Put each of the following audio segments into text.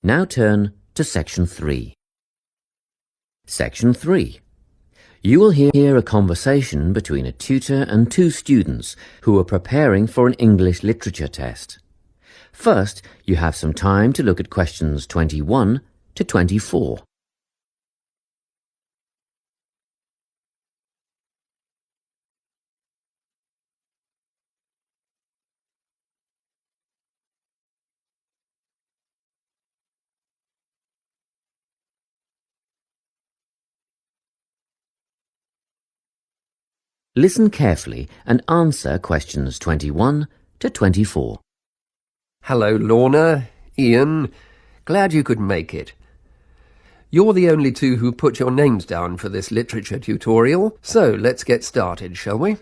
Now turn to Section 3. Section 3. You will hear a conversation between a tutor and two students who are preparing for an English literature test. First, you have some time to look at questions 21 to 24. Listen carefully and answer questions 21 to 24. Hello, Lorna, Ian. Glad you could make it. You're the only two who put your names down for this literature tutorial, so let's get started, shall we?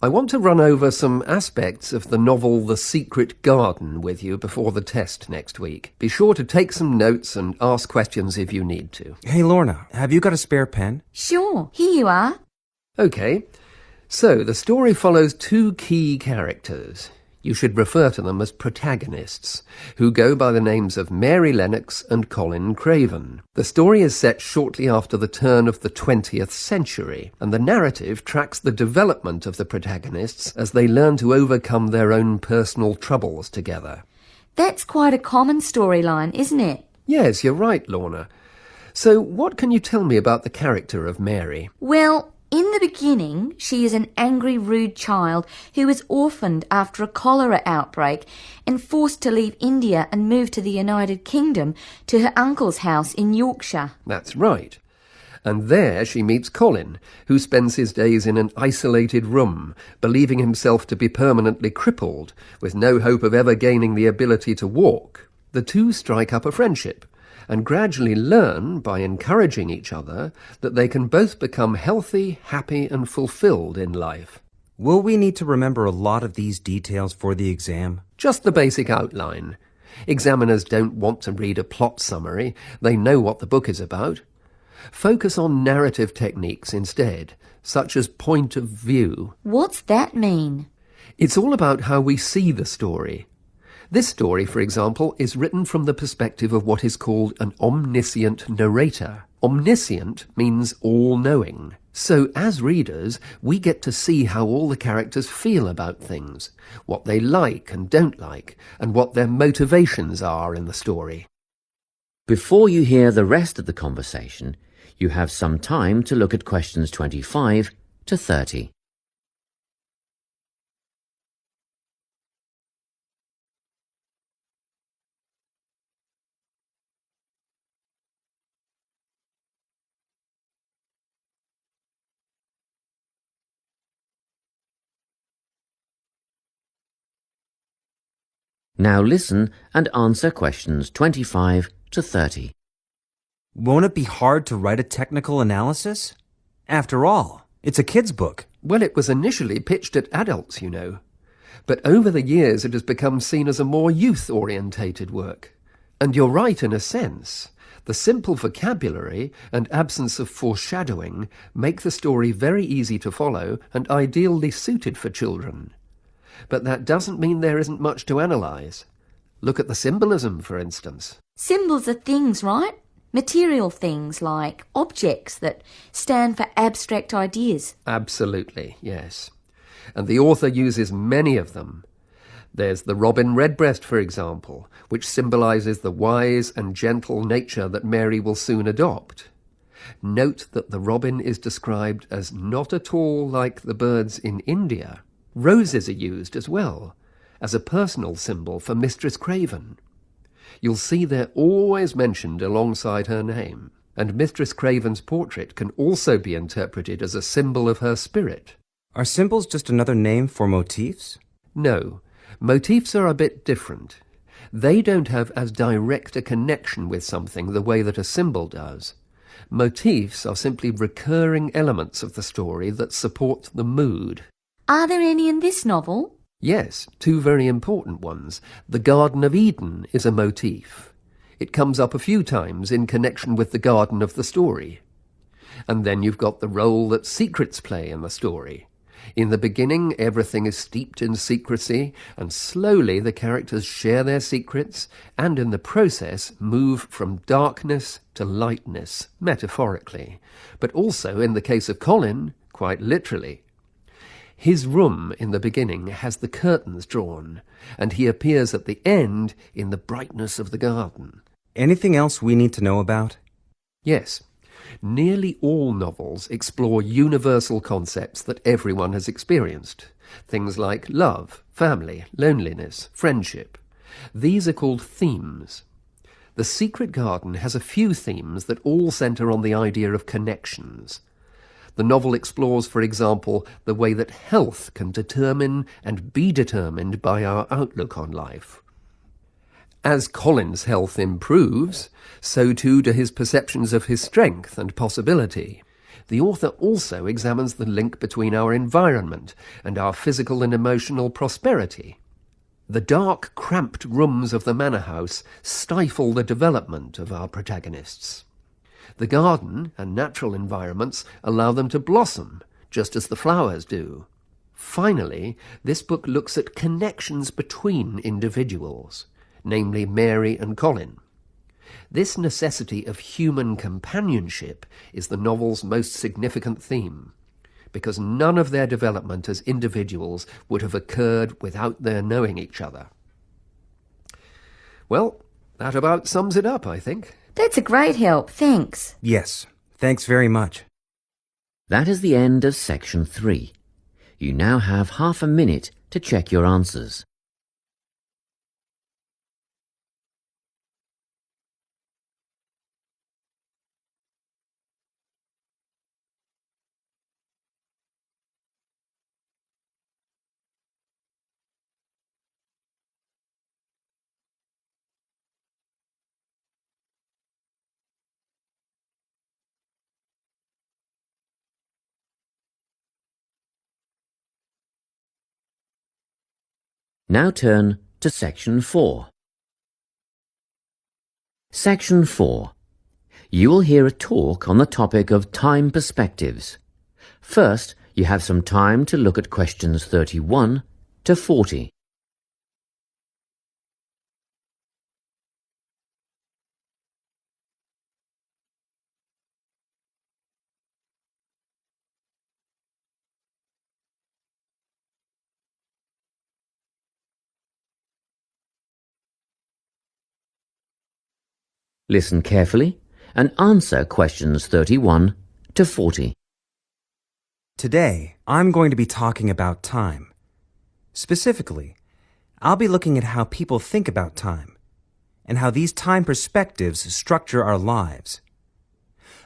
I want to run over some aspects of the novel The Secret Garden with you before the test next week. Be sure to take some notes and ask questions if you need to. Hey, Lorna, have you got a spare pen? Sure, here you are. Okay, so the story follows two key characters. You should refer to them as protagonists, who go by the names of Mary Lennox and Colin Craven. The story is set shortly after the turn of the 20th century, and the narrative tracks the development of the protagonists as they learn to overcome their own personal troubles together. That's quite a common storyline, isn't it? Yes, you're right, Lorna. So what can you tell me about the character of Mary? Well, in the beginning, she is an angry, rude child who is orphaned after a cholera outbreak and forced to leave India and move to the United Kingdom to her uncle's house in Yorkshire. That's right. And there she meets Colin, who spends his days in an isolated room, believing himself to be permanently crippled, with no hope of ever gaining the ability to walk. The two strike up a friendship, and gradually learn, by encouraging each other, that they can both become healthy, happy and fulfilled in life. Will we need to remember a lot of these details for the exam? Just the basic outline. Examiners don't want to read a plot summary. They know what the book is about. Focus on narrative techniques instead, such as point of view. What's that mean? It's all about how we see the story. This story, for example, is written from the perspective of what is called an omniscient narrator. Omniscient means all-knowing. So, as readers, we get to see how all the characters feel about things, what they like and don't like, and what their motivations are in the story. Before you hear the rest of the conversation, you have some time to look at questions 25 to 30. Now listen and answer questions 25 to 30. Won't it be hard to write a technical analysis? After all, it's a kid's book. Well, it was initially pitched at adults, you know. But over the years it has become seen as a more youth-orientated work. And you're right in a sense. The simple vocabulary and absence of foreshadowing make the story very easy to follow and ideally suited for children. But that doesn't mean there isn't much to analyse. Look at the symbolism, for instance. Symbols are things, right? Material things like objects that stand for abstract ideas. Absolutely, yes. And the author uses many of them. There's the robin redbreast, for example, which symbolises the wise and gentle nature that Mary will soon adopt. Note that the robin is described as not at all like the birds in India. Roses are used as well, as a personal symbol for Mistress Craven. You'll see they're always mentioned alongside her name, and Mistress Craven's portrait can also be interpreted as a symbol of her spirit. Are symbols just another name for motifs? No, motifs are a bit different. They don't have as direct a connection with something the way that a symbol does. Motifs are simply recurring elements of the story that support the mood. Are there any in this novel? Yes, two very important ones. The Garden of Eden is a motif. It comes up a few times in connection with the garden of the story. And then you've got the role that secrets play in the story. In the beginning, everything is steeped in secrecy, and slowly the characters share their secrets, and in the process move from darkness to lightness, metaphorically, but also, in the case of Colin, quite literally. His room in the beginning has the curtains drawn, and he appears at the end in the brightness of the garden. Anything else we need to know about? Yes. Nearly all novels explore universal concepts that everyone has experienced. Things like love, family, loneliness, friendship. These are called themes. The Secret Garden has a few themes that all centre on the idea of connections. The novel explores, for example, the way that health can determine and be determined by our outlook on life. As Colin's health improves, so too do his perceptions of his strength and possibility. The author also examines the link between our environment and our physical and emotional prosperity. The dark, cramped rooms of the manor house stifle the development of our protagonists. The garden and natural environments allow them to blossom, just as the flowers do. Finally, this book looks at connections between individuals, namely Mary and Colin. This necessity of human companionship is the novel's most significant theme, because none of their development as individuals would have occurred without their knowing each other. Well, that about sums it up, I think. That's a great help, thanks. Yes, thanks very much. That is the end of section 3. You now have half a minute to check your answers. Now turn to section 4. Section 4. You will hear a talk on the topic of time perspectives. First, you have some time to look at questions 31 to 40. Listen carefully and answer questions 31 to 40. Today, I'm going to be talking about time. Specifically, I'll be looking at how people think about time and how these time perspectives structure our lives.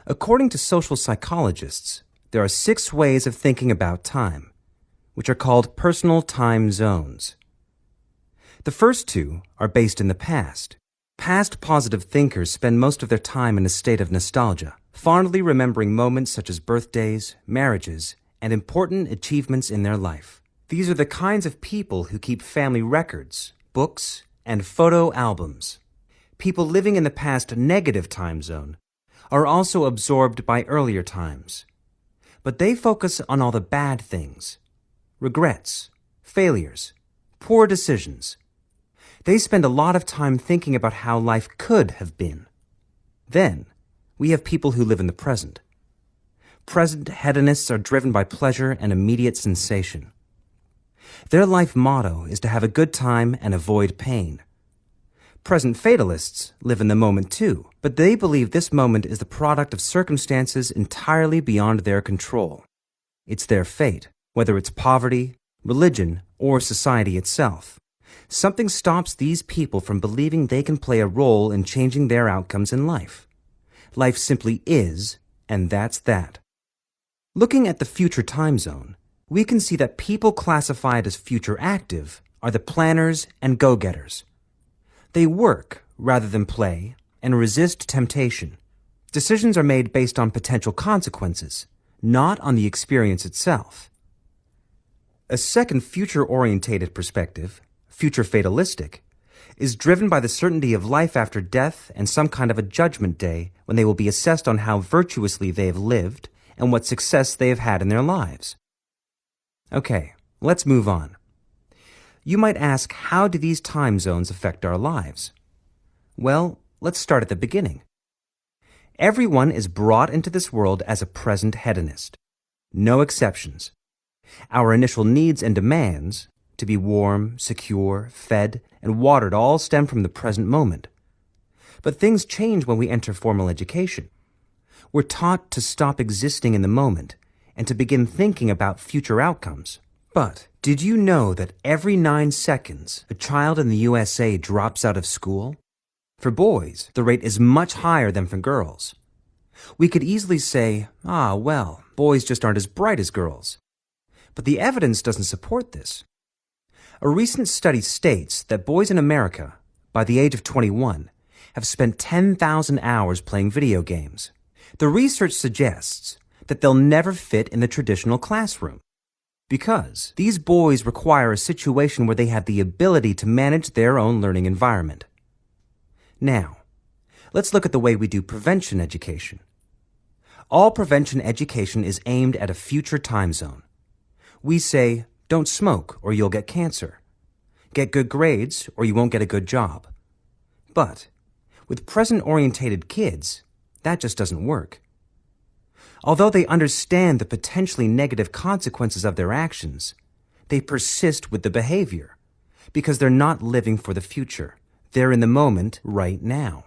According to social psychologists, there are 6 ways of thinking about time, which are called personal time zones. The first 2 are based in the past. Past positive thinkers spend most of their time in a state of nostalgia, fondly remembering moments such as birthdays, marriages, and important achievements in their life. These are the kinds of people who keep family records, books, and photo albums. People living in the past negative time zone are also absorbed by earlier times, but they focus on all the bad things, regrets, failures, poor decisions. They spend a lot of time thinking about how life could have been. Then, we have people who live in the present. Present hedonists are driven by pleasure and immediate sensation. Their life motto is to have a good time and avoid pain. Present fatalists live in the moment too, but they believe this moment is the product of circumstances entirely beyond their control. It's their fate, whether it's poverty, religion, or society itself. Something stops these people from believing they can play a role in changing their outcomes in life. Life simply is, and that's that. Looking at the future time zone, we can see that people classified as future active are the planners and go-getters. They work rather than play and resist temptation. Decisions are made based on potential consequences, not on the experience itself. A second future-orientated perspective, future fatalistic, is driven by the certainty of life after death and some kind of a judgment day when they will be assessed on how virtuously they have lived and what success they have had in their lives. Okay, let's move on. You might ask, how do these time zones affect our lives? Well, let's start at the beginning. Everyone is brought into this world as a present hedonist. No exceptions. Our initial needs and demands, to be warm, secure, fed, and watered, all stem from the present moment. But things change when we enter formal education. We're taught to stop existing in the moment and to begin thinking about future outcomes. But did you know that every 9 seconds, a child in the USA drops out of school? For boys, the rate is much higher than for girls. We could easily say, well, boys just aren't as bright as girls. But the evidence doesn't support this. A recent study states that boys in America, by the age of 21, have spent 10,000 hours playing video games. The research suggests that they'll never fit in the traditional classroom because these boys require a situation where they have the ability to manage their own learning environment. Now, let's look at the way we do prevention education. All prevention education is aimed at a future time zone. We say, don't smoke or you'll get cancer. Get good grades or you won't get a good job. But with present-orientated kids, that just doesn't work. Although they understand the potentially negative consequences of their actions, they persist with the behavior because they're not living for the future. They're in the moment right now.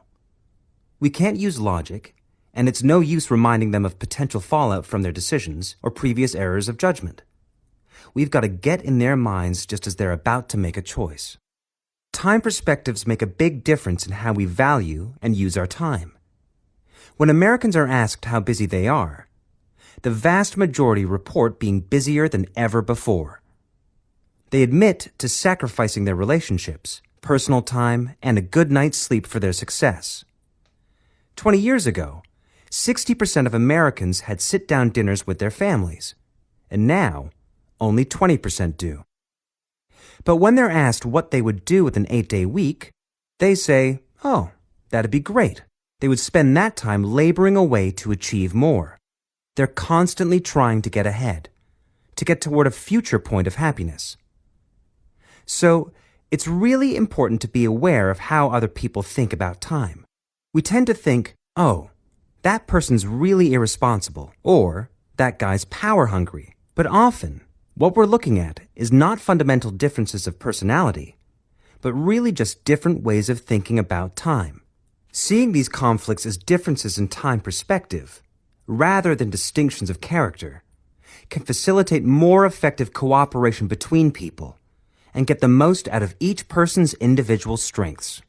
We can't use logic, and it's no use reminding them of potential fallout from their decisions or previous errors of judgment. We've got to get in their minds just as they're about to make a choice. Time perspectives make a big difference in how we value and use our time. When Americans are asked how busy they are, the vast majority report being busier than ever before. They admit to sacrificing their relationships, personal time, and a good night's sleep for their success. 20 years ago, 60% of Americans had sit-down dinners with their families, and now only 20% do. But when they're asked what they would do with an 8-day week, they say, that'd be great. They would spend that time laboring away to achieve more. They're constantly trying to get ahead, to get toward a future point of happiness. So, it's really important to be aware of how other people think about time. We tend to think, that person's really irresponsible, or that guy's power hungry. But often, what we're looking at is not fundamental differences of personality, but really just different ways of thinking about time. Seeing these conflicts as differences in time perspective, rather than distinctions of character, can facilitate more effective cooperation between people and get the most out of each person's individual strengths.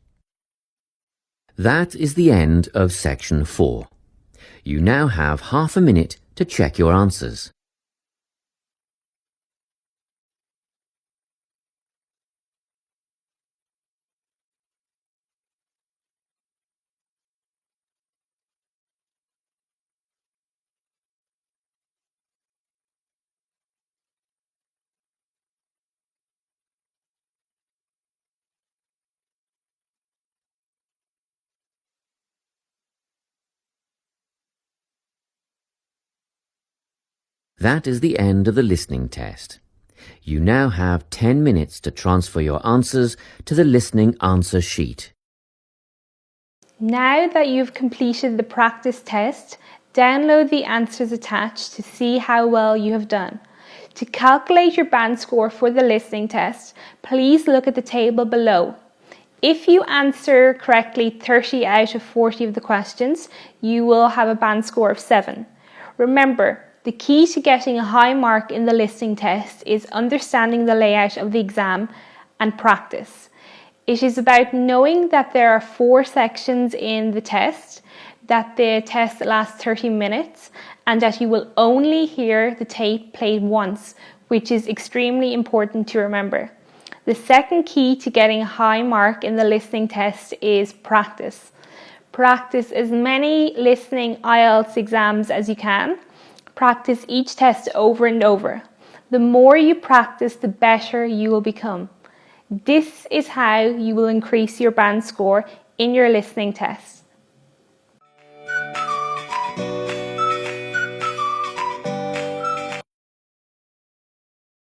That is the end of section 4. You now have half a minute to check your answers. That is the end of the listening test. You now have 10 minutes to transfer your answers to the listening answer sheet. Now that you've completed the practice test, download the answers attached to see how well you have done. To calculate your band score for the listening test, please look at the table below. If you answer correctly 30 out of 40 of the questions, you will have a band score of 7. Remember, the key to getting a high mark in the listening test is understanding the layout of the exam and practice. It is about knowing that there are 4 sections in the test, that the test lasts 30 minutes, and that you will only hear the tape played once, which is extremely important to remember. The second key to getting a high mark in the listening test is practice. Practice as many listening IELTS exams as you can. Practice each test over and over. The more you practice, the better you will become. This is how you will increase your band score in your listening test.